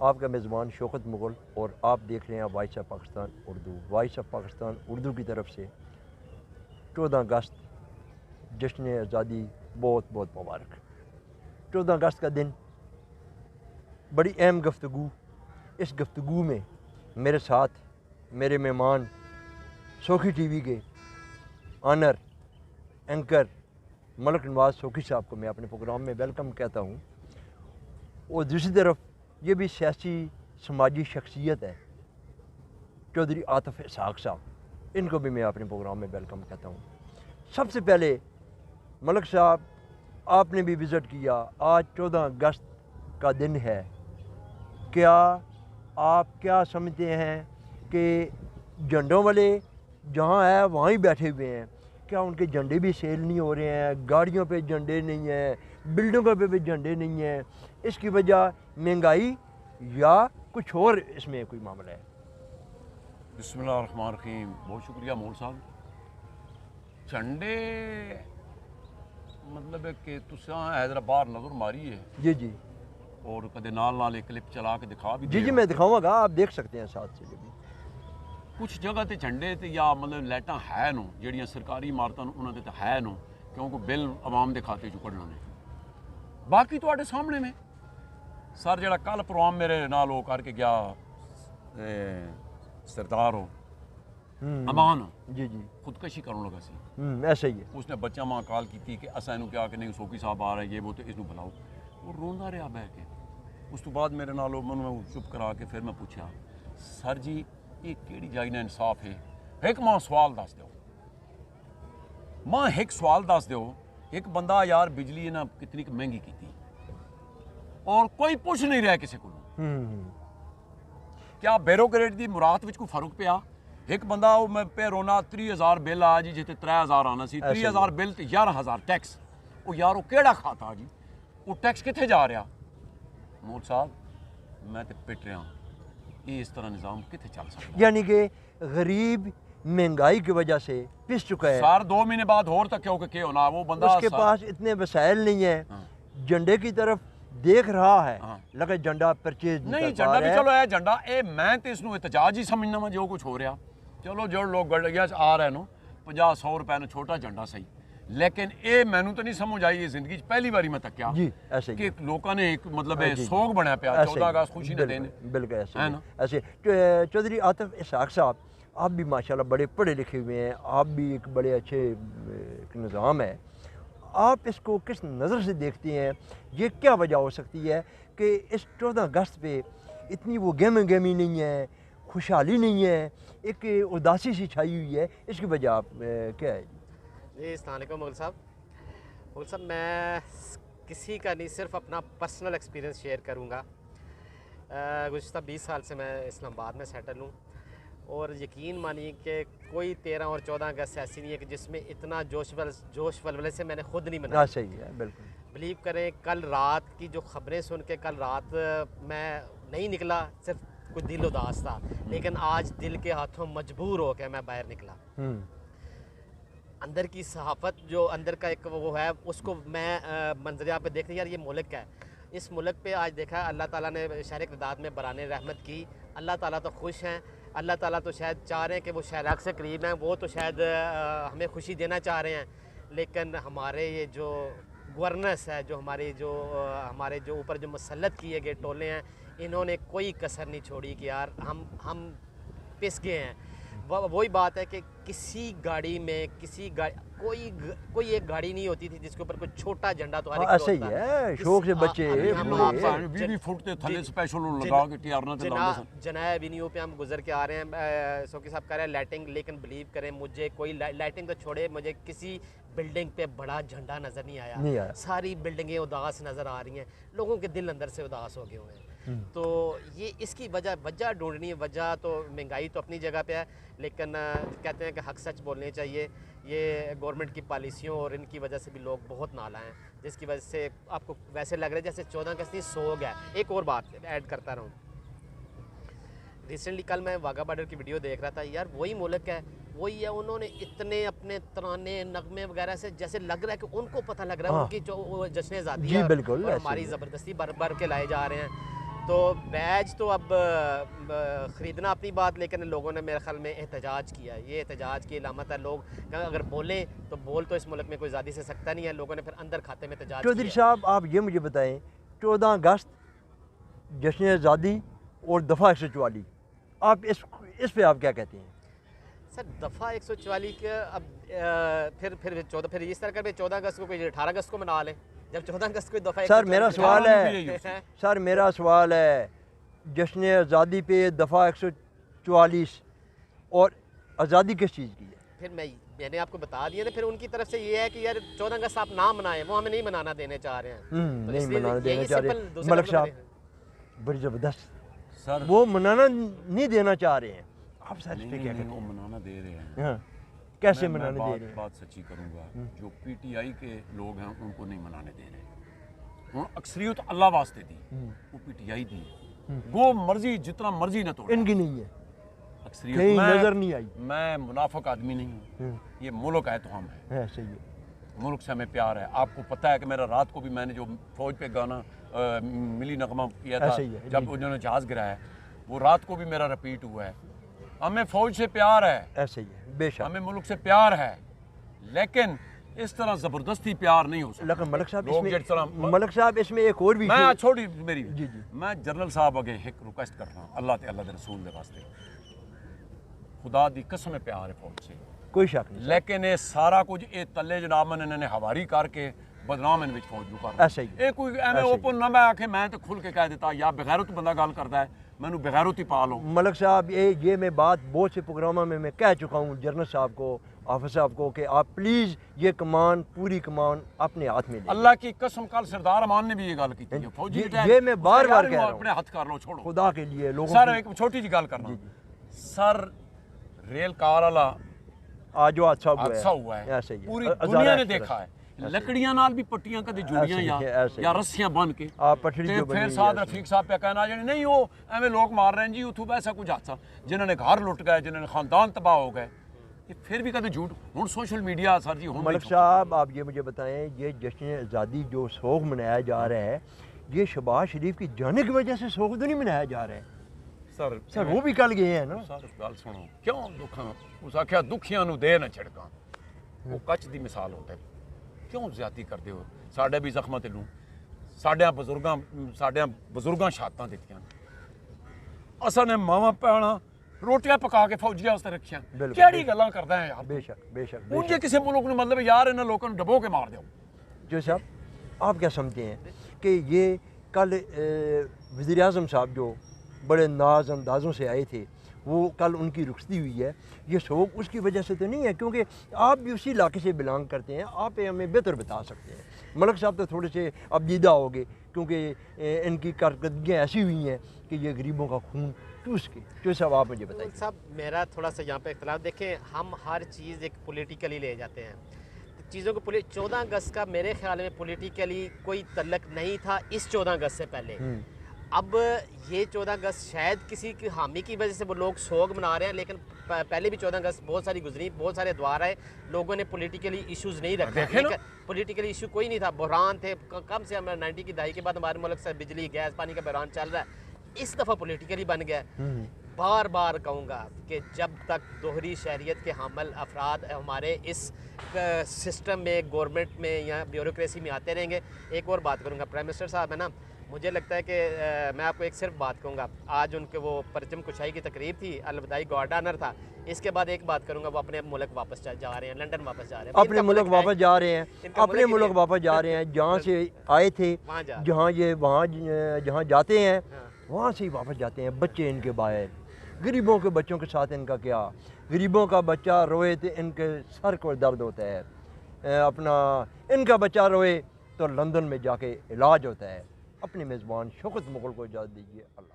آپ کا میزبان شوکت مغل، اور آپ دیکھ رہے ہیں voice of Pakistan Urdu. Voice of Pakistan Urdu کی طرف سے 14 اگست جشن آزادی بہت بہت مبارک۔ 14 اگست کا دن بڑی اہم گفتگو، اس گفتگو میں میرے ساتھ میرے مہمان سوکھی ٹی وی کے آنر اینکر ملک نواز سوکھی صاحب کو میں اپنے پروگرام میں ویلکم کہتا ہوں، اور دوسری طرف یہ بھی سیاسی سماجی شخصیت ہے چودھری عاطف اسحاق صاحب، ان کو بھی میں اپنے پروگرام میں ویلکم کہتا ہوں۔ سب سے پہلے ملک صاحب، آپ نے بھی وزٹ کیا، آج 14 اگست کا دن ہے، کیا آپ کیا سمجھتے ہیں کہ جھنڈوں والے جہاں ہے وہاں ہی بیٹھے ہوئے ہیں، کیا ان کے جھنڈے بھی سیل نہیں ہو رہے ہیں؟ گاڑیوں پہ جھنڈے نہیں ہیں، بلڈنگوں پہ بھی جھنڈے نہیں ہیں، اس کی وجہ مہنگائی یا کچھ اور اس میں کوئی معاملہ ہے؟ بسم اللہ الرحمن الرحیم، بہت شکریہ مول صاحب۔ جھنڈے مطلب ہے کہ تساں حیدرآباد نظر ماری ہے جی جی اور کدے نال ایک کلپ چلا کے دکھا بھی جی جی میں دکھاؤں گا، آپ دیکھ سکتے ہیں ساتھ سے۔ بھی کچھ جگہ تے جھنڈے تے یا مطلب لائٹاں ہے نو جہڑیاں سرکاری عمارتاں انہاں دے تے ہے نو، کیونکہ بل عوام دے کھاتے چ کڈنا نے۔ باقی تواڈے سامنے میں سر جڑا کل پروگرام میرے نال وہ کر کے گیا سردار ہو امان جی جی خودکشی کرنے لگا سی، ایسا ہی ہے۔ اس نے بچہ ماں کال کی تھی کہ اسا انہوں کیا کہ نہیں سوکی صاحب آ رہے ہیں یہ وہ تو اس بلاؤ، وہ روندا رہا بہ کے۔ اس تو بعد میرے نال میں چپ کرا کے پھر میں پوچھا سر جی یہ کیڑی جائی نا انصاف ہے؟ ایک ماں سوال دس دیو، ماں ایک سوال دس دیو، ایک بندہ یار بجلی نا کتنی مہنگی کی تھی اور کوئی پوچھ نہیں رہا کسی کو، کیا بیروکریٹ دی مراد وچ کوئی فرق پیا؟ ایک بندہ میں پہ رونا 30,000 بل آ جی جیتے 3,000 آنا سی، 30,000 بل تے 11,000 ٹیکس، وہ یار وہ کیڑا کھاتا جی؟ وہ ٹیکس کتنے جا رہا؟ مول صاحب میں تے پٹ رہا ہوں، یہ اس طرح نظام کتنے چل سکتا؟ یعنی کہ غریب مہنگائی کی وجہ سے پس چکا ہے، سر 2 مہینے بعد اور تک کہ ہونا وہ بندہ اس کے پاس اتنے وسائل نہیں ہیں، جھنڈے کی طرف دیکھ رہا ہے لگا جھنڈا پرچیز نہیں جھنڈا بھی چلو ہے جھنڈا اے میں تے اس نو احتجاج ہی سمجھنا وا جو کچھ ہو رہا، چلو جو لوگ گڈیا آ رہے نو 50-100 روپے نا چھوٹا جھنڈا صحیح، لیکن اے مینوں تو نہیں سمجھ آئی زندگی پہلی باری میں تکیا کہ لوکاں نے ایک مطلب سوگ بنیا پیا 14 اگست خوشی نہ دینے، بالکل ایسے۔ چودھری عاطف اسحاق صاحب، آپ بھی ماشاءاللہ بڑے پڑھے لکھے ہوئے ہیں، آپ بھی ایک بڑے اچھے ایک نظام ہے، آپ اس کو کس نظر سے دیکھتے ہیں؟ یہ کیا وجہ ہو سکتی ہے کہ اس 14 اگست پہ اتنی وہ گہمی نہیں ہے، خوشحالی نہیں ہے، ایک اداسی سی چھائی ہوئی ہے، اس کی وجہ آپ کیا ہے؟ جی السلام علیکم مغل صاحب۔ مغل صاحب میں کسی کا نہیں، صرف اپنا پرسنل ایکسپیرینس شیئر کروں گا۔ گزشتہ 20 سال سے میں اسلام آباد میں سیٹل ہوں، اور یقین مانیے کہ کوئی 13 اور 14 اگست ایسی نہیں ہے کہ جس میں اتنا جوش ولولے سے میں نے خود نہیں منایا۔ صحیح ہے، بالکل۔ بلیو کریں کل رات کی جو خبریں سن کے کل رات میں نہیں نکلا، صرف کوئی دل اداس تھا، لیکن آج دل کے ہاتھوں مجبور ہو کے میں باہر نکلا۔ اندر کی صحافت جو اندر کا ایک وہ ہے، اس کو میں منظریات پہ دیکھ رہی یار یہ ملک ہے، اس ملک پہ آج دیکھا اللہ تعالیٰ نے شہر اقتدار میں برہنِ رحمت کی، اللہ تعالیٰ تو خوش ہیں، اللہ تعالیٰ تو شاید چاہ رہے ہیں کہ وہ شہلاق سے قریب ہیں، وہ تو شاید ہمیں خوشی دینا چاہ رہے ہیں، لیکن ہمارے یہ جو گورننس ہے، جو ہمارے جو اوپر جو مسلط کیے گئے ٹولے ہیں، انہوں نے کوئی کسر نہیں چھوڑی کہ یار ہم پس گئے ہیں۔ وہی بات ہے کہ کسی گاڑی میں کوئی ایک گاڑی نہیں ہوتی تھی جس کے اوپر کوئی چھوٹا جھنڈا تو ایسے ہی ہے، شوق سے بچے جناب اینیو پہ ہم گزر کے آ رہے ہیں، سوکی صاحب کہہ رہے ہیں لائٹنگ، لیکن بلیو کریں مجھے کوئی لائٹنگ تو چھوڑے، مجھے کسی بلڈنگ پہ بڑا جھنڈا نظر نہیں آیا، ساری بلڈنگیں اداس نظر آ رہی ہیں، لوگوں کے دل اندر سے اداس ہو گئے ہوئے ہیں۔ تو یہ اس کی وجہ ڈھونڈنی ہے، وجہ تو مہنگائی تو اپنی جگہ پہ ہے، لیکن کہتے ہیں کہ حق سچ بولنے چاہیے، یہ گورنمنٹ کی پالیسیوں اور ان کی وجہ سے بھی لوگ بہت نالا ہیں، جس کی وجہ سے آپ کو ویسے لگ رہا ہے جیسے 14 اگست کی سوگ ہے۔ ایک اور بات ایڈ کرتا رہوں، ریسنٹلی کل میں واگا بارڈر کی ویڈیو دیکھ رہا تھا، یار وہی ملک ہے، وہی ہے، انہوں نے اتنے اپنے ترانے نغمے وغیرہ سے جیسے لگ رہا ہے کہ ان کو پتہ لگ رہا ہے ان کی جو جشن آزادی ہے اور ہماری زبردستی بھر کے لائے جا رہے ہیں۔ تو بیج تو اب خریدنا اپنی بات، لیکن لوگوں نے میرے خیال میں احتجاج کیا ہے، یہ احتجاج کی علامت ہے. لوگ اگر بولیں تو بول تو اس ملک میں کوئی زیادہ سے سکتا نہیں ہے. لوگوں نے پھر اندر کھاتے میں احتجاج چودھری کیا. صاحب آپ یہ مجھے بتائیں 14 اگست جشن آزادی اور دفعہ 144 آپ اس پہ آپ کیا کہتے ہیں؟ سر دفعہ 144 کا اب پھر اس طرح کر 14 اگست کو کوئی 18 اگست کو منا لیں، جب 14 اگست کو دفعہ سر میرا سوال ہے سر میرا سوال ہے جشن آزادی پہ دفعہ 144 اور آزادی کس چیز کی ہے؟ پھر میں نے آپ کو بتا دیا نا، پھر ان کی طرف سے یہ ہے کہ یار 14 اگست آپ نہ منائیں، وہ ہمیں نہیں منانا دینے چاہ رہے ہیں. تو نہیں اس لیے منانا یہی دینا چاہ رہے simple ہیں دوسرے ملک لفظ صاحب، میں- بڑی زبردست. سر وہ منانا نہیں دینا چاہ رہے ہیں، آپ سر اس پہ کیا نہیں کہتے وہ ہیں؟ منانا دے رہے ہیں. ہاں کیسے میں منانے دے رہے ہیں؟ بات سچی کروں گا، جو پی ٹی آئی کے لوگ ہیں ان کو نہیں منانے دے رہے. ہوں اکثریت اللہ واسطے دی، وہ پی ٹی آئی دی، وہ مرضی جتنا مرضی نہ توڑے. ان کی نہیں ہے، اکثریت کہیں نظر نہیں آئی. میں منافق آدمی نہیں ہوں، یہ ملک ہے تو ہم ہیں. ہے صحیح ہے. ملک سے ہمیں پیار ہے. آپ کو پتہ ہے کہ میرا رات کو بھی میں نے جو فوج پہ گانا ملی نغمہ کیا تھا ایسے ہی ہے، جب انہوں نے جہاز گرایا، وہ رات کو بھی میرا رپیٹ ہوا ہے. ہمیں فوج سے پیار ہے، ایسے ہی ہے بے شک. ہمیں ملک سے پیار ہے، لیکن اس طرح زبردستی پیار نہیں ہو سکتا. لیکن ملک صاحب لوگ جس طرح ملک صاحب اس میں ایک اور بھی میں چھوڑی میری جی جی میں جنرل صاحب اگے ایک ریکویسٹ کر رہا ہوں، اللہ دے رسول دے واسطے، خدا دی قسم پیار ہے فوج سے، کوئی شک نہیں. لیکن یہ سارا کچھ یہ تلے جناب انہوں نے ہواری کر کے بدنام ان فوج نو کر ایسے ہی یہ کوئی ایویں اوپن نہ میں آکھے میں تو کھل کے کہہ دیتا یا بغیرت بندہ گل کرتا ہے مینوں بغیرت ہی پا لو. ملک صاحب یہ میں بات بہت سے پروگراموں میں کہہ چکا ہوں جنرل صاحب کو، حافظ صاحب کو، کہ آپ پلیز یہ کمان پوری کمان اپنے ہاتھ میں لیں. اللہ کی قسم کل سردار امان نے بھی یہ گل کی تھی، فوجی یہ میں بار بار کہہ رہا ہوں، اپنے ہاتھ کر لو، چھوڑو. خدا کے لیے لوگوں سر کی ایک چھوٹی جی گل کرنا، سر ریل کار والا آج جو حادثہ ہوا ہے ایسے ہی ہے. پوری ہزارہ دنیا نے ایکسپریس. دیکھا ہے، لکڑیاں نال بھی پٹیاں کدی جڑیاں ایسے ہی یا رسیاں بن کے آپ پٹڑی تے جو پھر بنی سعد ہے رفیق صاحب پہ کہنا جانے نہیں وہ ایویں لوگ مار رہے ہیں جی اتھوں ایسا کچھ حادثہ جنہوں نے گھر لٹ گئے، جنہوں نے خاندان تباہ ہو گئے، یہ پھر بھی کدی جھوٹ. ہوں سوشل میڈیا سر جی ہوں ملک صاحب آپ یہ مجھے بتائیں یہ جشن آزادی جو سوگ منایا جا رہا ہے یہ شہباز شریف کی جانے کی وجہ سے سوگ تو نہیں منایا جا رہا ہے سر وہ بھی کل گئے ہیں نا. سر گل سنو کیوں دکھاں اس آخیا دکھیاں نو دے نہ چھڑکاں، وہ کچھ دی مثال ہوتا ہے. کیوں زیادتی کرتے ہو؟ ساڈے بھی زخماں تے لوں ساڈیاں بزرگاں شہادتاں دتیاں، اساں نے ماواں بھੈਣਾں روٹیاں پکا کے فوجیاں واسطے رکھیاں. کیڑی گلاں کردا ہے یار؟ بے شک بے شک ان کسی ملک نے مطلب یار انہاں لوکاں نوں ڈبو کے مار دیو. جو صاحب آپ کیا سمجھتے ہیں کہ یہ کل وزیر اعظم صاحب جو بڑے ناز اندازوں سے آئے تھے وہ کل ان کی رخصتی ہوئی ہے، یہ سوگ اس کی وجہ سے تو نہیں ہے کیونکہ آپ بھی اسی علاقے سے بلانگ کرتے ہیں، آپ ہمیں بہتر بتا سکتے ہیں. ملک صاحب تو تھوڑے سے اب دیدہ ہو گئے کیونکہ ان کی کارکردگیاں ایسی ہوئی ہیں کہ یہ غریبوں کا خون چوس کے. جو صاحب آپ مجھے بتائیے. صاحب میرا تھوڑا سا یہاں پہ اختلاف، دیکھیں ہم ہر چیز ایک پولیٹیکلی لے جاتے ہیں چیزوں کو. 14 اگست کا میرے خیال میں پولیٹیکلی کوئی تعلق نہیں تھا اس 14 اگست سے پہلے. اب یہ 14 اگست شاید کسی کی حامی کی وجہ سے وہ لوگ سوگ منا رہے ہیں، لیکن پہلے بھی 14 اگست بہت ساری گزری، بہت سارے ادوار آئے، لوگوں نے پولیٹیکلی ایشوز نہیں رکھے. پولیٹیکلی ایشو کوئی نہیں تھا، بحران تھے کم سے 90 کی دہائی کے بعد ہمارے ملک سے بجلی گیس پانی کا بحران چل رہا ہے. اس دفعہ پولیٹیکلی بن گیا. بار بار کہوں گا کہ جب تک دوہری شہریت کے حامل افراد ہمارے اس سسٹم میں، گورنمنٹ میں یا بیوروکریسی میں آتے رہیں گے. ایک اور بات کروں گا، پرائم منسٹر صاحب ہے نا، مجھے لگتا ہے کہ میں آپ کو ایک صرف بات کہوں گا، آج ان کے وہ پرچم کشائی کی تقریب تھی، الوداعی گارڈ آنر تھا. اس کے بعد ایک بات کروں گا، وہ اپنے ملک واپس جا رہے ہیں، لنڈن واپس جا رہے ہیں. اپنے ملک واپس جا رہے ہیں، اپنے ملک واپس جا رہے ہیں جہاں سے آئے تھے، وہاں جہاں جاتے ہیں وہاں سے ہی واپس جاتے ہیں. بچے ان کے باہر، غریبوں کے بچوں کے ساتھ ان کا کیا؟ غریبوں کا بچہ روئے تو ان کے سر کو درد ہوتا ہے، ان کا بچہ روئے تو لندن میں جا کے علاج ہوتا ہے. اپنے میزبان شوکت مغل کو اجازت دیجیے. اللہ